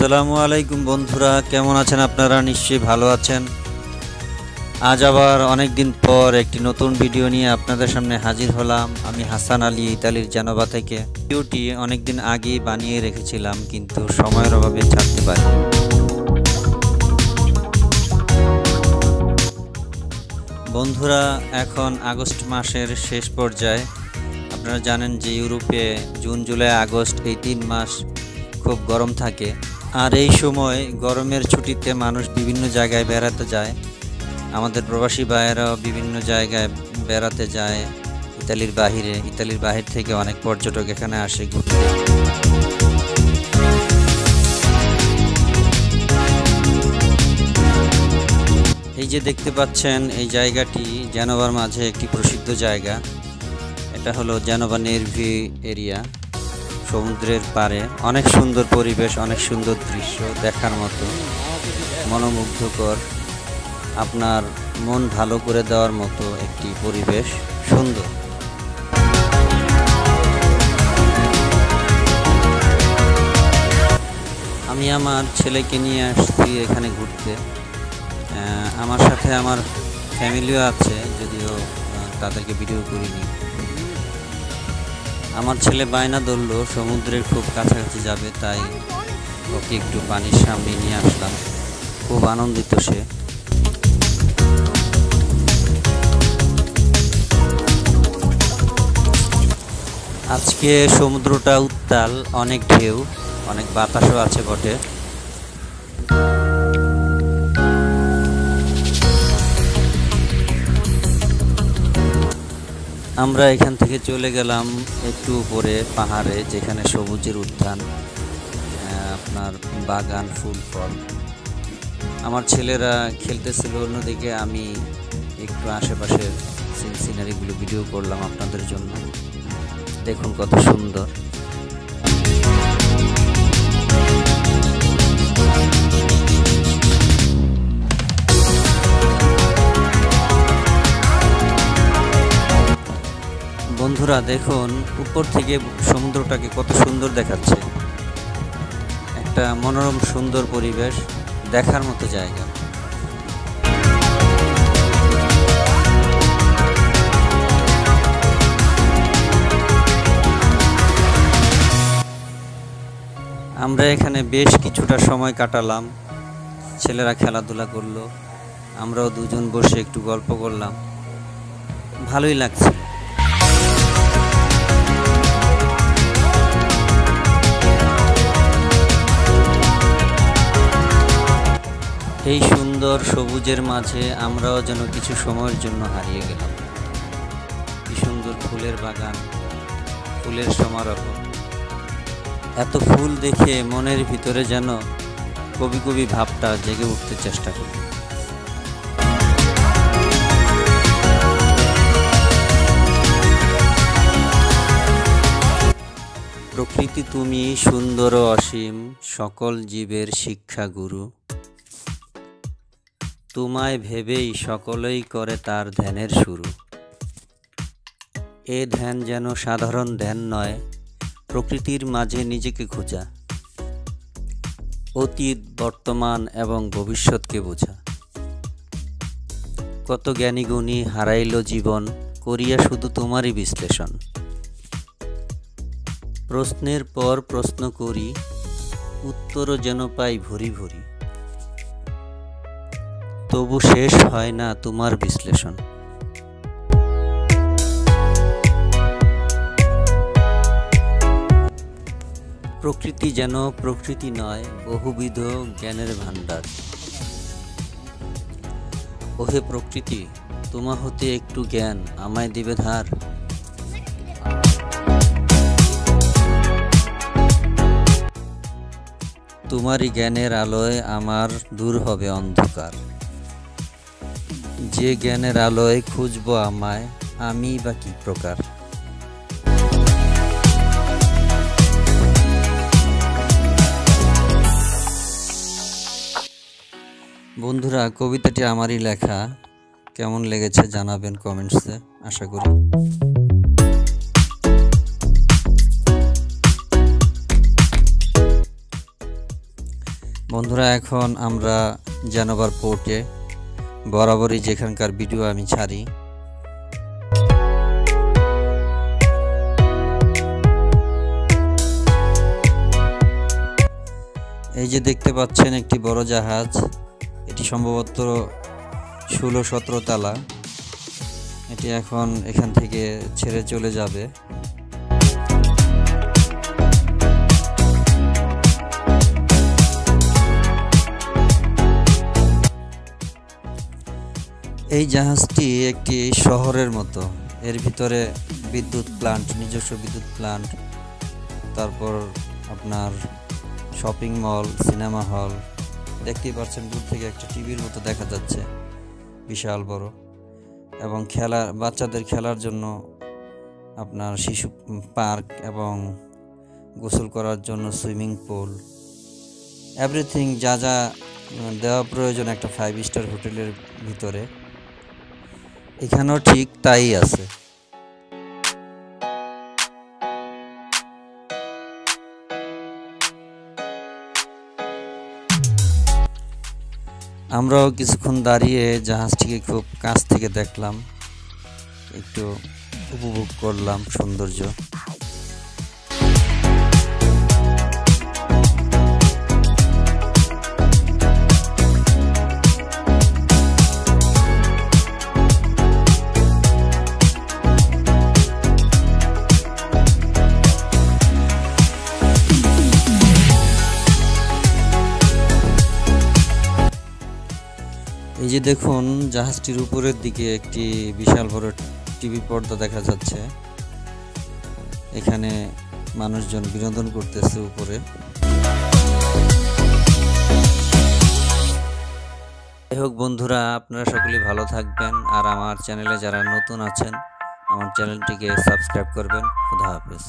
আসসালামু আলাইকুম বন্ধুরা, কেমন আছেন আপনারা? নিশ্চয়ই ভালো আছেন। আজ আবার অনেক দিন পর একটি নতুন ভিডিও নিয়ে আপনাদের সামনে হাজির হলাম। আমি হাসান আলী, ইতালির জেনোভা থেকে। ভিডিওটি অনেক দিন আগেই বানিয়ে রেখেছিলাম, কিন্তু সময়ের অভাবে ছাড়তে পারি। বন্ধুরা, এখন আগস্ট মাসের শেষ পর্যায়ে। আপনারা জানেন যে ইউরোপে জুন, জুলাই, আগস্ট এই 3 মাস খুব গরম থাকে। আর এই সময় গরমের ছুটিতে মানুষ বিভিন্ন জায়গায় বেড়াতে যায়। আমাদের প্রবাসী ভাইয়েরাও বিভিন্ন জায়গায় বেড়াতে যায় ইতালির বাহির থেকে অনেক পর্যটক এখানে আসে ঘুরতে। এই যে দেখতে পাচ্ছেন, এই জায়গাটি জেনোভার মাঝে একটি প্রসিদ্ধ জায়গা। এটা হলো জেনোভা নেরভি এরিয়া, সমুদ্রের পাড়ে। অনেক সুন্দর পরিবেশ, অনেক সুন্দর দৃশ্য, দেখার মতো, মনোমুগ্ধকর, আপনার মন ভালো করে দেওয়ার মতো একটি পরিবেশ, সুন্দর। আমি আমার ছেলেকে নিয়ে আসছি এখানে ঘুরতে। আমার সাথে আমার ফ্যামিলিও আছে, যদিও তাদেরকে ভিডিও করিনি। আমার ছেলে বায়না ধরলো সমুদ্রের খুব কাছাকাছি যাবে, তাই ওকে একটু পানির সামনে নিয়ে আসলাম। খুব আনন্দিত সে। আজকে সমুদ্রটা উত্তাল, অনেক ঢেউ, অনেক বাতাসও আছে বটে। আমরা এখান থেকে চলে গেলাম একটু উপরে পাহাড়ে, যেখানে সবুজের উদ্যান, আপনার বাগান, ফুল ফল। আমার ছেলেরা খেলতেছিল অন্যদিকে, আমি একটু আশেপাশের সিনারিগুলো ভিডিও করলাম আপনাদের জন্য। দেখুন কত সুন্দর। বন্ধুরা দেখুন, উপর থেকে সমুদ্রটাকে কত সুন্দর দেখাচ্ছে। একটা মনোরম সুন্দর পরিবেশ, দেখার মতো জায়গা। আমরা এখানে বেশ কিছুটা সময় কাটালাম। ছেলেরা খেলাধুলা করলো, আমরাও দুজন বসে একটু গল্প করলাম, ভালোই লাগছে। এই সুন্দর সবুজের মাঝে আমরাও যেন কিছু সময়ের জন্য হারিয়ে গেলাম। কি সুন্দর ফুলের বাগান, ফুলের সমারোহ। এত ফুল দেখে মনের ভিতরে যেন কবি কবি ভাবটা জেগে উঠতে চেষ্টা করি। প্রকৃতি তুমি সুন্দর ও অসীম, সকল জীবের শিক্ষা গুরু। তোমায় ভেবেই সকলেই করে তার ধ্যানের শুরু। এ ধ্যান যেন সাধারণ ধ্যান নয়, প্রকৃতির মাঝে নিজেকে খোঁজা, অতীত, বর্তমান এবং ভবিষ্যৎকে বোঝা। কত জ্ঞানী গুণী হারাইল জীবন, করিয়া শুধু তোমারই বিশ্লেষণ। প্রশ্নের পর প্রশ্ন করি, উত্তরও যেন পাই ভরি ভরি, তবু শেষ হয় না তোমার বিশ্লেষণ। প্রকৃতি যেন প্রকৃতি নয়, বহুবিধ জ্ঞানের ভাণ্ডার। ওহে প্রকৃতি, তোমা হতে একটু জ্ঞান আমায় দিবে ধার। তোমারই জ্ঞানের আলোয় আমার দূর হবে অন্ধকার। যে জ্ঞানের আলোয় খুঁজবো আমায়, আমি বা কি প্রকার। বন্ধুরা, কবিতাটি আমারই লেখা। কেমন লেগেছে জানাবেন কমেন্টসে, আশা করি। বন্ধুরা, এখন আমরা জানোয়ার পোর্টে বরাবরই যেখানকার ভিডিও আমি ছাড়ি। এই যে দেখতে পাচ্ছেন একটি বড় জাহাজ, এটি সম্ভবত 16-17 তলা। এটি এখন এখান থেকে ছেড়ে চলে যাবে। এই জাহাজটি একটি শহরের মতো, এর ভিতরে বিদ্যুৎ প্লান্ট, নিজস্ব বিদ্যুৎ প্লান্ট, তারপর আপনার শপিং মল, সিনেমা হল, দেখতেই পাচ্ছেন দূর থেকে একটা টিভির মতো দেখা যাচ্ছে, বিশাল বড়। এবং বাচ্চাদের খেলার জন্য আপনার শিশু পার্ক এবং গোসল করার জন্য সুইমিং পুল, এভরিথিং যা যা দেওয়া প্রয়োজন একটা 5 স্টার হোটেলের ভিতরে, এখানেও ঠিক তাই আছে। আমরাও কিছুক্ষণ দাঁড়িয়ে জাহাজটিকে খুব কাছ থেকে দেখলাম, একটু উপভোগ করলাম সৌন্দর্য। এই যে দেখুন, জাহাজটির উপরের দিকে একটি বিশাল বড় টিভি পর্দা দেখা যাচ্ছে। এখানে মানুষজন বিনোদন করতেছে উপরে। যাই হোক বন্ধুরা, আপনারা সকলেই ভালো থাকবেন, আর আমার চ্যানেলে যারা নতুন আছেন আমার চ্যানেলটিকে সাবস্ক্রাইব করবেন। খুদা হাফেজ।